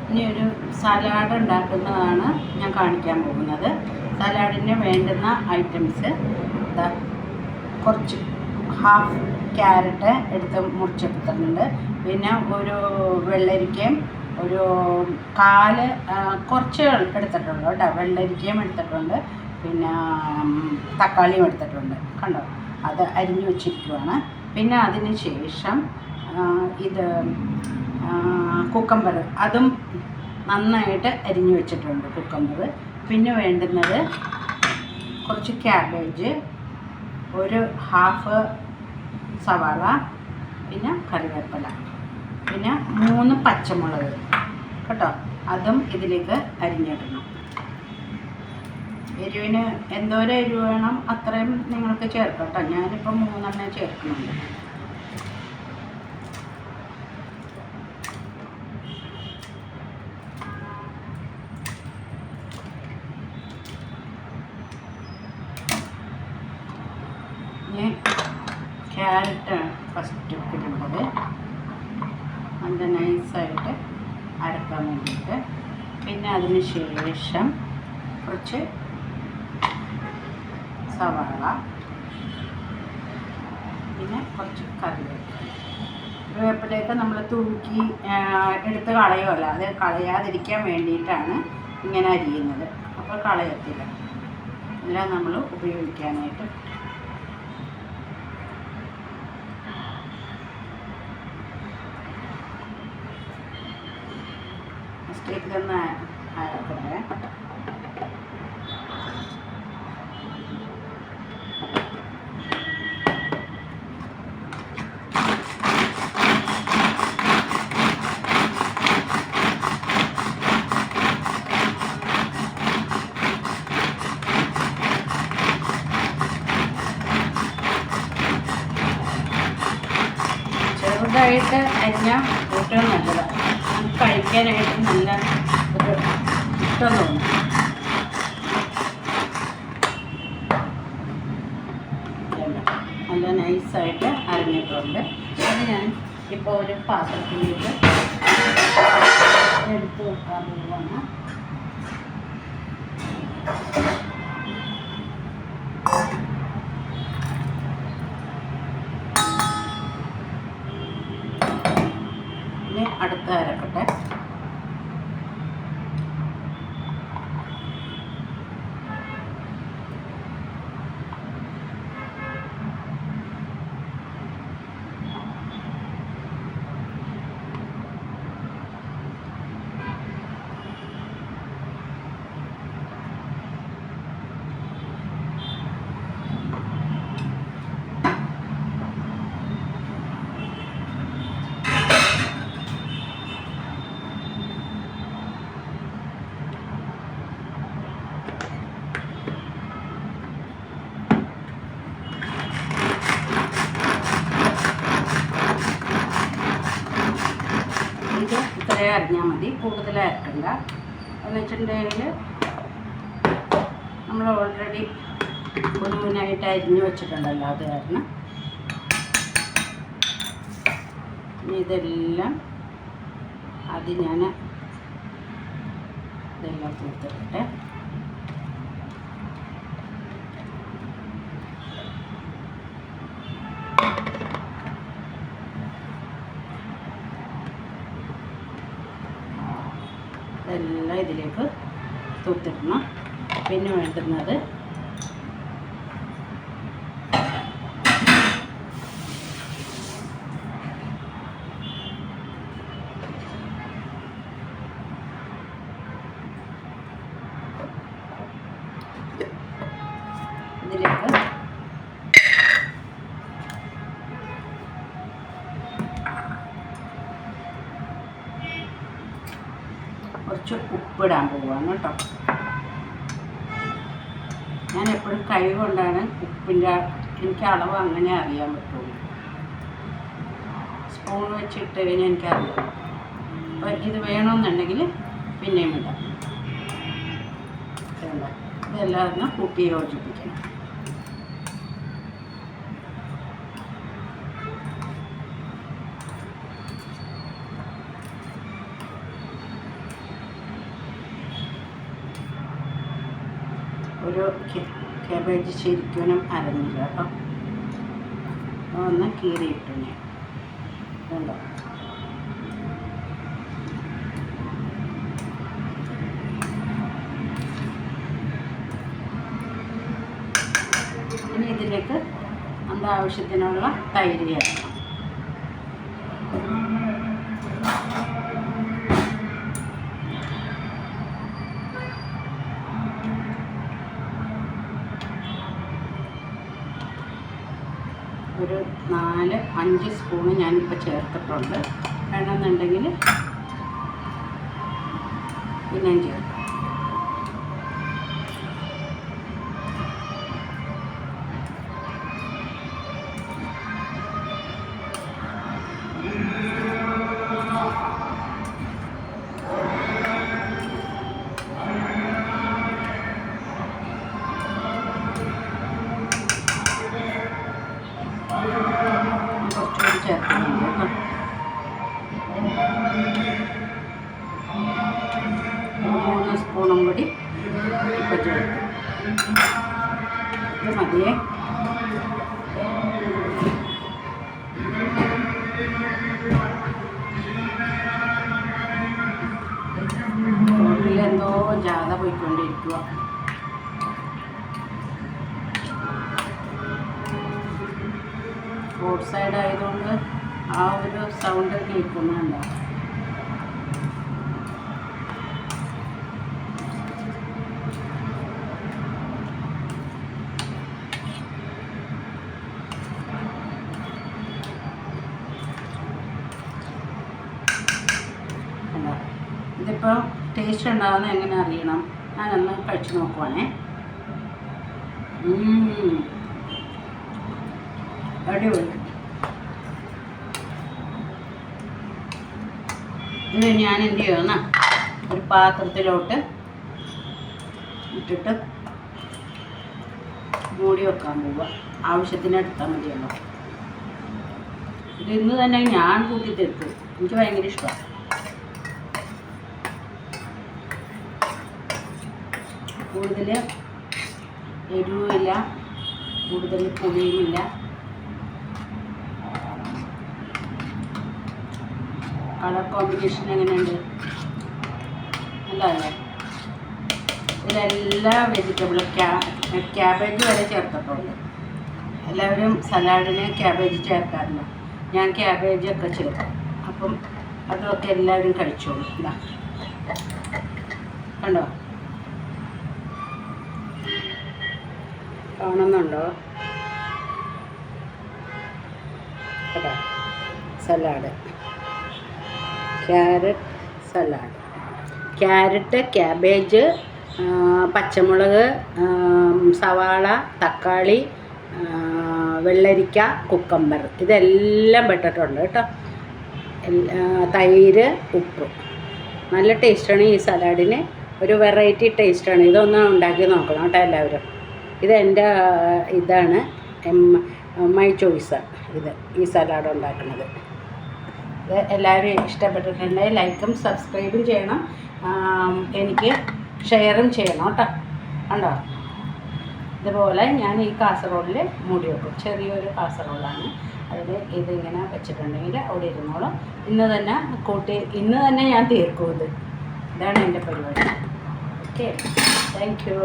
ഇനി ഒരു സലാഡ് ഉണ്ടാക്കുന്നതാണ് ഞാൻ കാണിക്കാൻ പോകുന്നത്. സലാഡിന് വേണ്ടുന്ന ഐറ്റംസ് കുറച്ച് ഹാഫ് ക്യാരറ്റ് എടുത്ത് മുറിച്ചെടുത്തിട്ടുണ്ട്. പിന്നെ ഒരു വെള്ളരിക്കയും ഒരു കുറച്ച് എടുത്തിട്ടുണ്ട് കേട്ടോ. വെള്ളരിക്കയും എടുത്തിട്ടുണ്ട്, പിന്നെ തക്കാളിയും എടുത്തിട്ടുണ്ട് കണ്ടോ. അത് അരിഞ്ഞു വെച്ചിരിക്കുവാണ്. പിന്നെ അതിന് ശേഷം ഇത് കുക്കമ്പർ അതും നന്നായിട്ട് അരിഞ്ഞു വെച്ചിട്ടുണ്ട് കുക്കമ്പർ. പിന്നെ വേണ്ടുന്നത് കുറച്ച് ക്യാബേജ്, ഒരു ഹാഫ് സവാള, പിന്നെ കറിവേപ്പില, പിന്നെ 3 പച്ചമുളക് കേട്ടോ. അതും ഇതിലേക്ക് അരിഞ്ഞിടണം. എരിവിന് എന്തോരം എരിവ് വേണം അത്രയും നിങ്ങൾക്ക് ചേർക്കാം കേട്ടോ. ഞാനിപ്പോൾ 3 ചേർക്കുന്നുണ്ട്. ഇനി ക്യാരറ്റ് ഫസ്റ്റ് ഇടുന്നത് നല്ല നൈസായിട്ട് അരക്കാൻ വേണ്ടിയിട്ട്. പിന്നെ അതിന് ശേഷം കുറച്ച് സവാള, പിന്നെ കുറച്ച് കറിവേപ്പിലയൊക്കെ നമ്മൾ തൂക്കി എടുത്ത് കളയുമല്ല, അത് കളയാതിരിക്കാൻ വേണ്ടിയിട്ടാണ് ഇങ്ങനെ അരിയുന്നത്. അപ്പോൾ കളയത്തില്ല, എല്ലാം നമ്മൾ ഉപയോഗിക്കാനായിട്ട്. ഇതൊന്ന് അരക്കട്ടെ. ചെറുതായിട്ട് അരിഞ്ഞാൽ ഏറ്റവും നല്ലതാണ്. നമുക്ക് കഴിക്കാനായിട്ട് നല്ല ഒരു ഇഷ്ടം തോന്നും. നല്ല നൈസായിട്ട് അരിഞ്ഞിട്ടുണ്ട്. അത് ഞാൻ ഇപ്പോൾ ഒരു പാത്രത്തിലേക്ക് എടുത്ത് വെക്കാൻ പോവുകയാണ്. ഇനി അടുത്ത അരക്കട്ടെ. ഇത്രയും അരിഞ്ഞാൽ മതി, കൂടുതൽ അരക്കണ്ട. എന്ന് വെച്ചിട്ടുണ്ടെങ്കിൽ നമ്മൾ ഓൾറെഡി മുഴുവനായിട്ട് അരിഞ്ഞു വെച്ചിട്ടുണ്ടല്ലോ, അത് കാരണം. ഇനി ഇതെല്ലാം ഞാൻ ഇതെല്ലാം കൊടുത്തിട്ടെ. ഇതെല്ലാം ഇതിലേക്ക് തൂത്തിടണം. പിന്നെ വേണ്ടുന്നത് ഇതിലേക്ക് കുറച്ച് ഉപ്പിടാൻ പോവുകയാണ് കേട്ടോ. ഞാൻ എപ്പോഴും കൈ കൊണ്ടാണ് ഉപ്പിൻ്റെ, എനിക്ക് അളവ് അങ്ങനെ അറിയാൻ പറ്റുള്ളൂ. സ്പൂൺ വെച്ചിട്ട് കഴിഞ്ഞാൽ എനിക്കറിയാം. അപ്പോൾ ഇത് വേണമെന്നുണ്ടെങ്കിൽ പിന്നെയും ഇടാം. ഇതെല്ലാം കൂട്ടി യോജിപ്പിക്കണം. ഒരു കാബേജ് ശരിക്കും അരഞ്ഞില്ല കേട്ടോ. ഒന്ന് കീറിയിട്ടു ഞാൻ കണ്ടോ. ഇനി ഇതിലേക്ക് നമ്മുടെ ആവശ്യത്തിനുള്ള തൈര് ചേർക്കണം. ഒരു 4-5 സ്പൂണ് ഞാനിപ്പോൾ ചേർത്തിട്ടുണ്ട്. വേണമെന്നുണ്ടെങ്കിൽ പിന്നെയും ചേർക്കാം. കുറച്ചുകൂടി ചേർക്കുന്നുണ്ട് കേട്ടോ. 3 സ്പൂണും കൂടി ഇപ്പോൾ ചേർക്കും. ഇത് മതിയേ. എന്തോ ജാഥ പോയിക്കൊണ്ടിരിക്കുക. റോഡ് സൈഡ് ആയതുകൊണ്ട് ആ ഒരു സൗണ്ട് കേൾക്കുന്നുണ്ടോ? ഇതിപ്പോൾ ടേസ്റ്റ് ഉണ്ടാകുന്ന എങ്ങനെ അറിയണം? ഞാനൊന്ന് കഴിച്ച് നോക്കുവാണേ. അടിപൊളി. ഇത് ഞാൻ എന്ത് ചെയ്യുന്ന ഒരു പാത്രത്തിലോട്ട് ഇട്ടിട്ട് മൂടി വെക്കാൻ പോവുക. ആവശ്യത്തിന് എടുത്താൽ മതിയല്ലോ. ഇത് ഇന്ന് തന്നെ ഞാൻ കൂട്ടി തീർക്കും. എനിക്ക് ഭയങ്കര ഇഷ്ടമാണ്. കൂടുതൽ എരിവുമില്ല, കൂടുതൽ പുളിയുമില്ല. കളർ കോമ്പിനേഷൻ എങ്ങനെയുണ്ട്? നല്ലതല്ലേ? ഇതിലെല്ലാ വെജിറ്റബിളും ക്യാബേജ് വരെ ചേർത്തിട്ടുണ്ട്. എല്ലാവരും സലാഡിന് ക്യാബേജ് ചേർക്കാറില്ല. ഞാൻ ക്യാബേജൊക്കെ ചേർക്കും. അപ്പം അതൊക്കെ എല്ലാവരും കഴിച്ചോളൂ. ഇതാ കണ്ടോ? കാണുന്നുണ്ടോ? കേട്ടോ, salad, carrot salad. Carrot, cabbage, പച്ചമുളക്, സവാള, തക്കാളി, വെള്ളരിക്ക, കുക്കമ്പർ, ഇതെല്ലാം പെട്ടിട്ടുണ്ട് കേട്ടോ. തൈര്, ഉപ്പ്. നല്ല ടേസ്റ്റാണ് ഈ സലാഡിന്. ഒരു വെറൈറ്റി ടേസ്റ്റാണ്. ഇതൊന്ന് ഉണ്ടാക്കി നോക്കണം കേട്ടോ എല്ലാവരും. ഇതെൻ്റെ ഇതാണ്, മൈ ചോയ്സാണ് ഇത്, ഈ സലാഡ് ഉണ്ടാക്കുന്നത്. ഇത് എല്ലാവരും ഇഷ്ടപ്പെട്ടിട്ടുണ്ടെങ്കിൽ ലൈക്കും സബ്സ്ക്രൈബും ചെയ്യണം. എനിക്ക് ഷെയറും ചെയ്യണം കേട്ടോ. കണ്ടോ? ഇതുപോലെ ഞാൻ ഈ കാസറോളിൽ മൂടി വെക്കും. ചെറിയൊരു കാസറോളാണ്. അതിൽ ഇതിങ്ങനെ വെച്ചിട്ടുണ്ടെങ്കിൽ അവിടെ ഇരുന്നോളും. ഇന്ന് തന്നെ ഞാൻ തീർക്കും. ഇതാണ് എൻ്റെ പരിപാടി. Okay, thank you.